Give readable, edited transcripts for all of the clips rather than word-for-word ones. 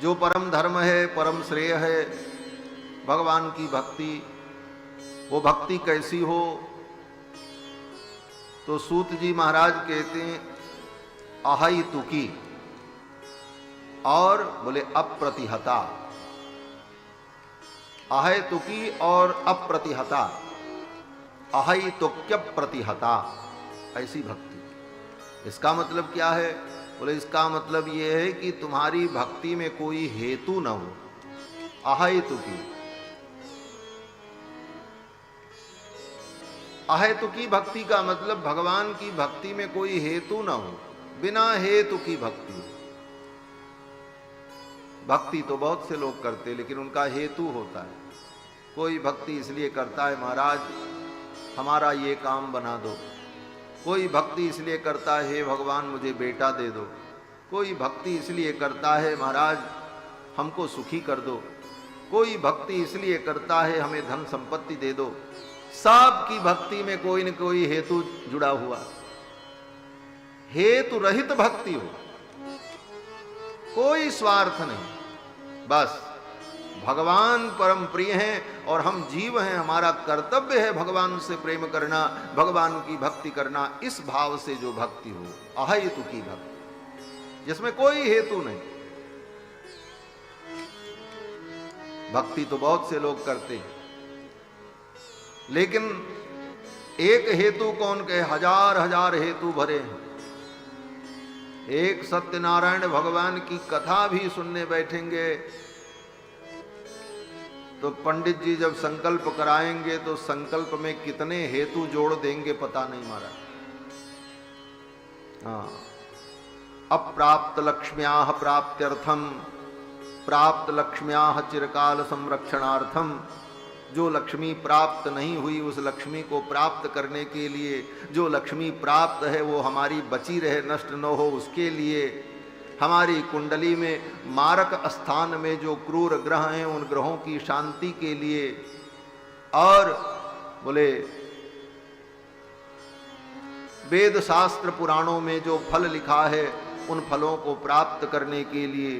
जो परम धर्म है, परम श्रेय है भगवान की भक्ति, वो भक्ति कैसी हो? तो सूत जी महाराज कहते हैं अहैतुकी और बोले अप्रतिहता। अहैतुकी और अप्रतिहता, अहैतुक्य प्रतिहता, ऐसी भक्ति। इसका मतलब क्या है? बोले इसका मतलब यह है कि तुम्हारी भक्ति में कोई हेतु न हो। अहैतुकी, अहेतुकी भक्ति का मतलब भगवान की भक्ति में कोई हेतु न हो, बिना हेतु की भक्ति। भक्ति तो बहुत से लोग करते, लेकिन उनका हेतु होता है। कोई भक्ति इसलिए करता है महाराज हमारा ये काम बना दो, कोई भक्ति इसलिए करता है हे भगवान मुझे बेटा दे दो, कोई भक्ति इसलिए करता है महाराज हमको सुखी कर दो, कोई भक्ति इसलिए करता है हमें धन संपत्ति दे दो। सबकी भक्ति में कोई न कोई हेतु जुड़ा हुआ। हेतु रहित भक्ति हो, कोई स्वार्थ नहीं, बस भगवान परम प्रिय हैं और हम जीव हैं, हमारा कर्तव्य है भगवान से प्रेम करना, भगवान की भक्ति करना। इस भाव से जो भक्ति हो, अहेतु की भक्ति जिसमें कोई हेतु नहीं। भक्ति तो बहुत से लोग करते हैं, लेकिन एक हेतु कौन कहे? हजार हजार हेतु भरे हैं। एक सत्यनारायण भगवान की कथा भी सुनने बैठेंगे तो पंडित जी जब संकल्प कराएंगे तो संकल्प में कितने हेतु जोड़ देंगे पता नहीं महाराज। हाँ, अप्राप्त लक्ष्म्याः प्राप्त्यर्थम, प्राप्त लक्ष्म्याः चिरकाल संरक्षणार्थम। जो लक्ष्मी प्राप्त नहीं हुई उस लक्ष्मी को प्राप्त करने के लिए, जो लक्ष्मी प्राप्त है वो हमारी बची रहे, नष्ट न हो उसके लिए, हमारी कुंडली में मारक स्थान में जो क्रूर ग्रह हैं उन ग्रहों की शांति के लिए, और बोले वेद शास्त्र पुराणों में जो फल लिखा है उन फलों को प्राप्त करने के लिए,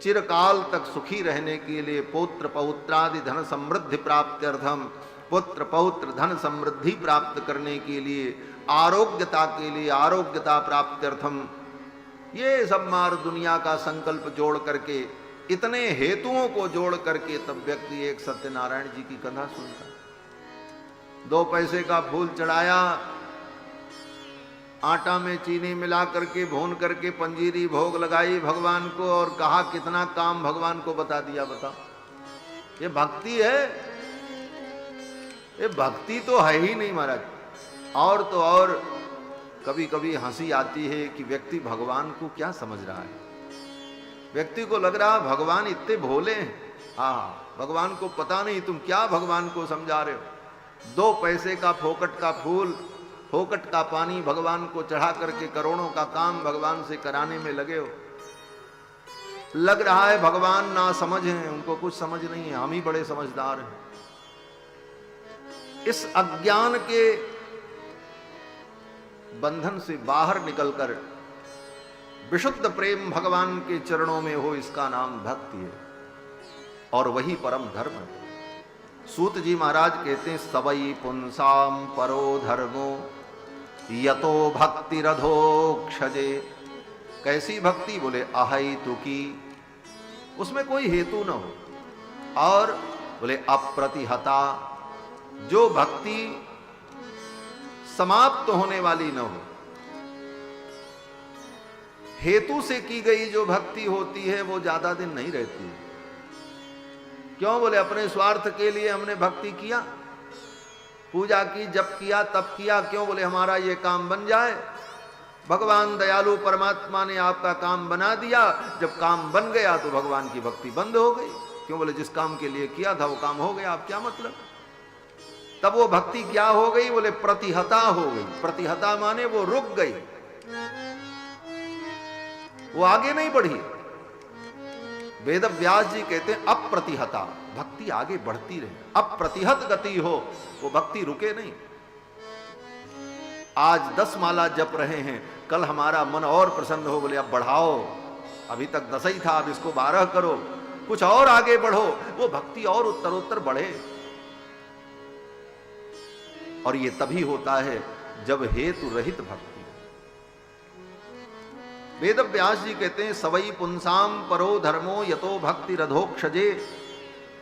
चिरकाल तक सुखी रहने के लिए, पौत्र पौत्रादि धन समृद्धि प्राप्त्यर्थम, पुत्र पौत्र धन समृद्धि प्राप्त करने के लिए, आरोग्यता के लिए आरोग्यता प्राप्त्यर्थम, ये सब मार दुनिया का संकल्प जोड़ करके, इतने हेतुओं को जोड़ करके तब व्यक्ति एक सत्यनारायण जी की कथा सुनता। 2 पैसे का फूल चढ़ाया, आटा में चीनी मिला करके भून करके पंजीरी भोग लगाई भगवान को और कहा कितना काम भगवान को बता दिया। बताओ ये भक्ति है? ये भक्ति तो है ही नहीं महाराज। और तो और कभी कभी हंसी आती है कि व्यक्ति भगवान को क्या समझ रहा है। व्यक्ति को लग रहा भगवान इतने भोले हैं। हाँ, भगवान को पता नहीं तुम क्या भगवान को समझा रहे हो। 2 पैसे का फोकट का फूल, फोकट का पानी भगवान को चढ़ा करके करोड़ों का काम भगवान से कराने में लगे हो। लग रहा है भगवान ना समझ हैं, उनको कुछ समझ नहीं है, हम ही बड़े समझदार हैं। इस अज्ञान के बंधन से बाहर निकलकर विशुद्ध प्रेम भगवान के चरणों में हो, इसका नाम भक्ति है और वही परम धर्म है। सूत जी महाराज कहते हैं सवई पुंसाम परो धर्मो यतो भक्ति रधोक्षजे। कैसी भक्ति? बोले अहेतुकी, उसमें कोई हेतु न हो, और बोले अप्रतिहता, जो भक्ति समाप्त होने वाली न हो। हेतु से की गई जो भक्ति होती है वो ज्यादा दिन नहीं रहती है। क्यों? बोले अपने स्वार्थ के लिए हमने भक्ति किया, पूजा की, जप किया, तप किया। क्यों? बोले हमारा ये काम बन जाए। भगवान दयालु परमात्मा ने आपका काम बना दिया। जब काम बन गया तो भगवान की भक्ति बंद हो गई। क्यों? बोले जिस काम के लिए किया था वो काम हो गया, आप क्या मतलब। तब वो भक्ति क्या हो गई? बोले प्रतिहता हो गई। प्रतिहता माने वो रुक गई, वो आगे नहीं बढ़ी। वेद व्यास जी कहते हैं अप्रतिहता, भक्ति आगे बढ़ती रहे। अप्रतिहत गति हो, वो भक्ति रुके नहीं। आज 10 माला जप रहे हैं, कल हमारा मन और प्रसन्न हो, बोले अब बढ़ाओ, अभी तक 10 ही था, अब इसको 12 करो, कुछ और आगे बढ़ो, वो भक्ति और उत्तरोत्तर बढ़े। और ये तभी होता है जब हेतु रहित भक्ति। वेद व्यास जी कहते हैं, सवई पुंसाम परो धर्मो यतो भक्ति रधोक्षजे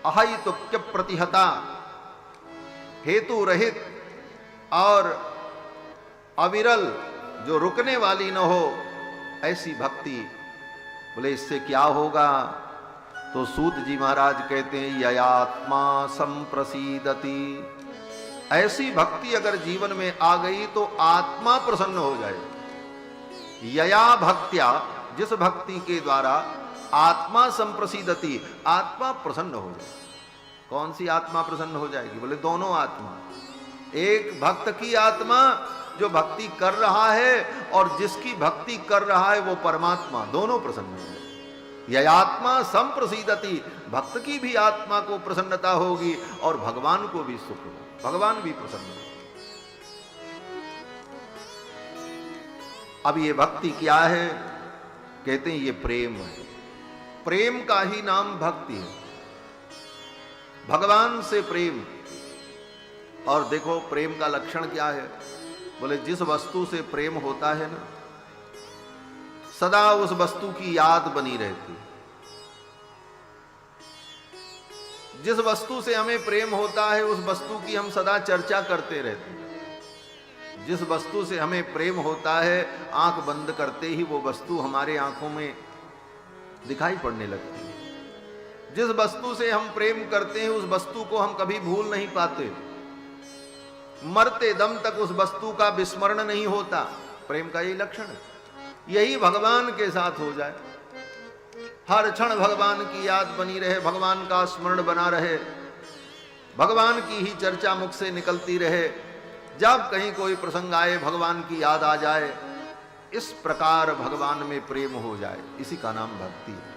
अहितुक्य प्रतिहता। हेतु रहित और अविरल, जो रुकने वाली न हो, ऐसी भक्ति। बोले इससे क्या होगा? तो सूत जी महाराज कहते हैं, ययात्मा संप्रसीदति। ऐसी भक्ति अगर जीवन में आ गई तो आत्मा प्रसन्न हो जाए। यया भक्त्या, जिस भक्ति के द्वारा आत्मा संप्रसीदति, आत्मा प्रसन्न हो जाए। कौन सी आत्मा प्रसन्न हो जाएगी? बोले दोनों आत्मा। एक भक्त की आत्मा जो भक्ति कर रहा है, और जिसकी भक्ति कर रहा है वो परमात्मा, दोनों प्रसन्न हो जाए। ययात्मा संप्रसीदति, भक्त की भी आत्मा को प्रसन्नता होगी और भगवान को भी सुख होगा, भगवान भी प्रसन्न होगा। अब ये भक्ति क्या है? कहते हैं ये प्रेम है। प्रेम का ही नाम भक्ति है, भगवान से प्रेम। और देखो प्रेम का लक्षण क्या है? बोले जिस वस्तु से प्रेम होता है ना, सदा उस वस्तु की याद बनी रहती। जिस वस्तु से हमें प्रेम होता है उस वस्तु की हम सदा चर्चा करते रहते हैं। जिस वस्तु से हमें प्रेम होता है, आंख बंद करते ही वो वस्तु हमारे आंखों में दिखाई पड़ने लगती है। जिस वस्तु से हम प्रेम करते हैं उस वस्तु को हम कभी भूल नहीं पाते। मरते दम तक उस वस्तु का विस्मरण नहीं होता। प्रेम का यही लक्षण है। यही भगवान के साथ हो जाए, हर क्षण भगवान की याद बनी रहे, भगवान का स्मरण बना रहे, भगवान की ही चर्चा मुख से निकलती रहे। जब कहीं कोई प्रसंग आए भगवान की याद आ जाए। इस प्रकार भगवान में प्रेम हो जाए, इसी का नाम भक्ति है।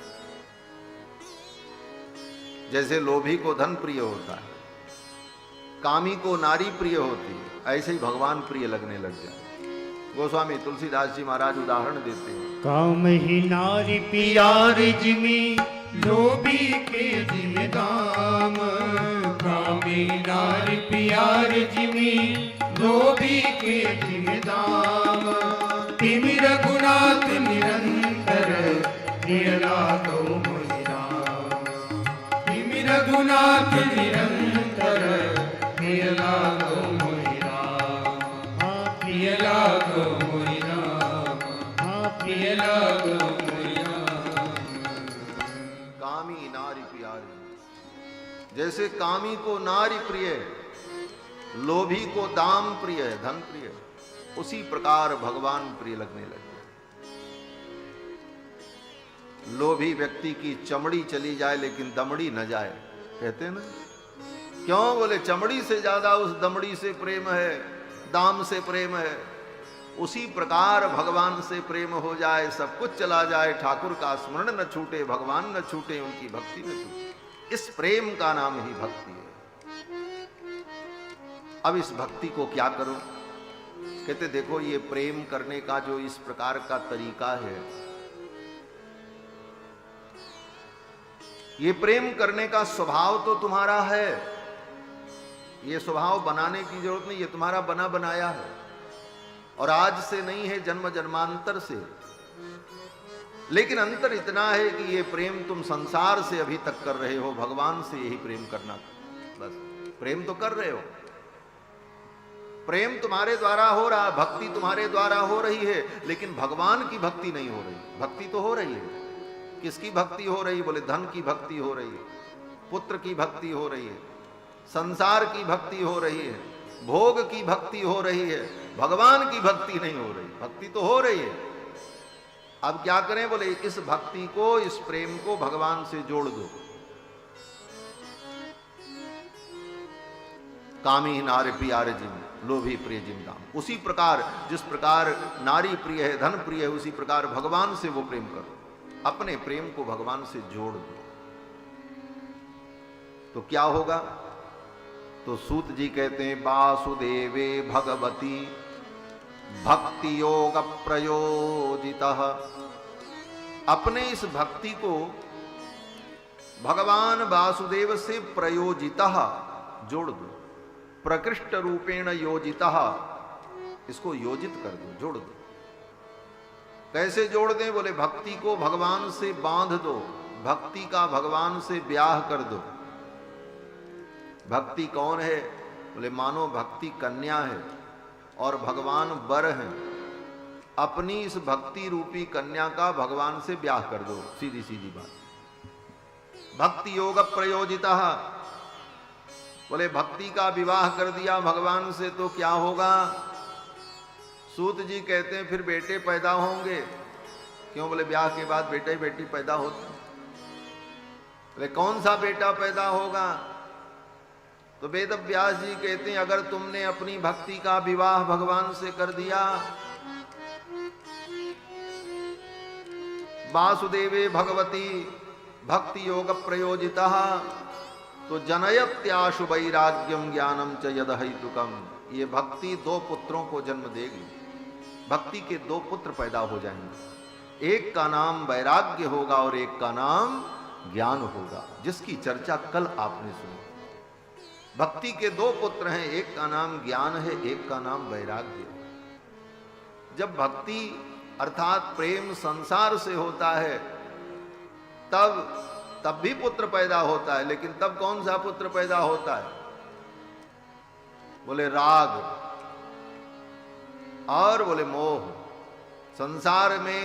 जैसे लोभी को धन प्रिय होता है, कामी को नारी प्रिय होती है, ऐसे ही भगवान प्रिय लगने लग जाए। गोस्वामी तुलसीदास जी महाराज उदाहरण देते हैं। काम ही नारी प्यार जिमी लोभी के जिम दाम। कामी नारी प्यार जिमी लोभी के जिम दाम। तिमि रघुनाथ निरंतर प्रिय लागो मोहि राम। तिमि रघुनाथ निरंतर प्रिय लागो मोहि राम। प्रिय लागो मोहि राम। प्रिय लागो मोहि राम। कामी नारी प्यारी, जैसे कामी को नारी प्रिय है, लोभी को दाम प्रिय है, धन प्रिय है, उसी प्रकार भगवान प्रिय लगने लगे। लोभी व्यक्ति की चमड़ी चली जाए लेकिन दमड़ी न जाए, कहते हैं ना। क्यों? बोले चमड़ी से ज्यादा उस दमड़ी से प्रेम है, दाम से प्रेम है। उसी प्रकार भगवान से प्रेम हो जाए, सब कुछ चला जाए, ठाकुर का स्मरण न छूटे, भगवान न छूटे, उनकी भक्ति न छूटे। इस प्रेम का नाम ही भक्ति है। अब इस भक्ति को क्या करो? कहते देखो ये प्रेम करने का जो इस प्रकार का तरीका है, ये प्रेम करने का स्वभाव तो तुम्हारा है। ये स्वभाव बनाने की जरूरत नहीं, ये तुम्हारा बना बनाया है और आज से नहीं है, जन्म जन्मांतर से। लेकिन अंतर इतना है कि ये प्रेम तुम संसार से अभी तक कर रहे हो, भगवान से यही प्रेम करना। बस प्रेम तो कर रहे हो, प्रेम तुम्हारे द्वारा हो रहा, भक्ति तुम्हारे द्वारा हो रही है, लेकिन भगवान की भक्ति नहीं हो रही। भक्ति तो हो रही है। किसकी भक्ति हो रही? बोले धन की भक्ति हो रही है, पुत्र की भक्ति हो रही है, संसार की भक्ति हो रही है, भोग की भक्ति हो रही है, भगवान की भक्ति नहीं हो रही। भक्ति तो हो रही है। अब क्या करें? बोले इस भक्ति को, इस प्रेम को भगवान से जोड़ दो। कामी नारी प्यार जिम लोभी प्रिय जिम दाम। उसी प्रकार जिस प्रकार नारी प्रिय है, धन प्रिय है, उसी प्रकार भगवान से वो प्रेम करो। अपने प्रेम को भगवान से जोड़ दो तो क्या होगा? तो सूत जी कहते हैं, वासुदेवे भगवती भक्ति योग प्रयोजितः अपने इस भक्ति को भगवान वासुदेव से प्रयोजितः जोड़ दो, प्रकृष्ट रूपेण योजितः, इसको योजित कर दो, जोड़ दो। कैसे जोड़ दें? बोले भक्ति को भगवान से बांध दो, भक्ति का भगवान से ब्याह कर दो। भक्ति कौन है? बोले मानो भक्ति कन्या है और भगवान वर हैं। अपनी इस भक्ति रूपी कन्या का भगवान से ब्याह कर दो, सीधी सीधी बात। भक्ति योग प्रयोजिता, बोले भक्ति का विवाह कर दिया भगवान से तो क्या होगा? सूत जी कहते हैं फिर बेटे पैदा होंगे। क्यों? बोले ब्याह के बाद बेटा ही बेटी पैदा होता। बोले कौन सा बेटा पैदा होगा? तो वेद व्यास जी कहते हैं अगर तुमने अपनी भक्ति का विवाह भगवान से कर दिया, वासुदेवे भगवती भक्ति योग प्रयोजिता, तो जनयत्याशु वैराग्यम ज्ञानम च यद हेतुकम, ये भक्ति दो पुत्रों को जन्म देगी। भक्ति के दो पुत्र पैदा हो जाएंगे, एक का नाम वैराग्य होगा और एक का नाम ज्ञान होगा, जिसकी चर्चा कल आपने सुनी। भक्ति के दो पुत्र हैं, एक का नाम ज्ञान है, एक का नाम वैराग्य। जब भक्ति अर्थात प्रेम संसार से होता है तब भी पुत्र पैदा होता है, लेकिन तब कौन सा पुत्र पैदा होता है? बोले राग और बोले मोह। संसार में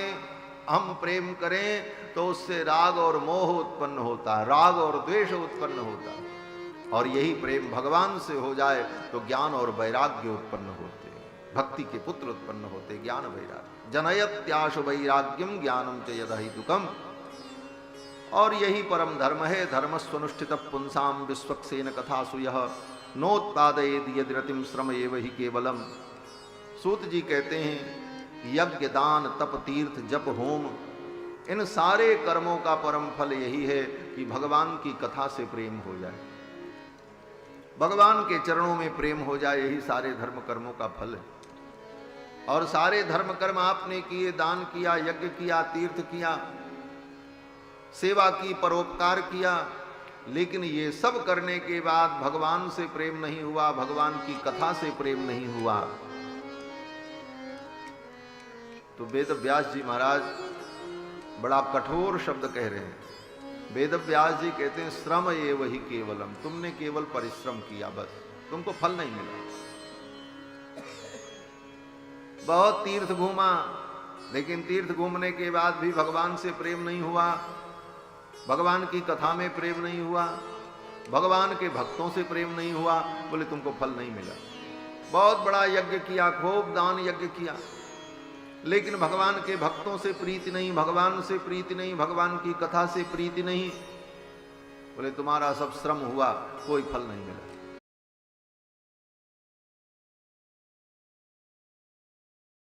हम प्रेम करें तो उससे राग और मोह उत्पन्न होता है, राग और द्वेष उत्पन्न होता है, और यही प्रेम भगवान से हो जाए तो ज्ञान और वैराग्य उत्पन्न होते हैं, भक्ति के पुत्र उत्पन्न होते, ज्ञान वैराग्य। जनयत्याशु वैराग्यम ज्ञानम च यद हेतुकम, और यही परम धर्म है। धर्मस्वनुष्ठित पुंसाम विश्वक्सेन कथासु यः नोत्पादयेद यद्रतिम श्रम एव हि केवलम। सूत जी कहते हैं यज्ञ दान तप तीर्थ जप होम, इन सारे कर्मों का परम फल यही है कि भगवान की कथा से प्रेम हो जाए, भगवान के चरणों में प्रेम हो जाए, यही सारे धर्म कर्मों का फल है। और सारे धर्म कर्म आपने किए, दान किया, यज्ञ किया, तीर्थ किया, सेवा की, परोपकार किया, लेकिन ये सब करने के बाद भगवान से प्रेम नहीं हुआ, भगवान की कथा से प्रेम नहीं हुआ, तो वेद व्यास जी महाराज बड़ा कठोर शब्द कह रहे हैं। वेद व्यास जी कहते हैं श्रम एव हि केवलम, तुमने केवल परिश्रम किया, बस तुमको फल नहीं मिला। बहुत तीर्थ घूमा, लेकिन तीर्थ घूमने के बाद भी भगवान से प्रेम नहीं हुआ, भगवान की कथा में प्रेम नहीं हुआ, भगवान के भक्तों से प्रेम नहीं हुआ, बोले तुमको फल नहीं मिला। बहुत बड़ा यज्ञ किया, खूब दान यज्ञ किया, लेकिन भगवान के भक्तों से प्रीति नहीं, भगवान से प्रीति नहीं, भगवान की कथा से प्रीति नहीं, बोले तुम्हारा सब श्रम हुआ, कोई फल नहीं मिला।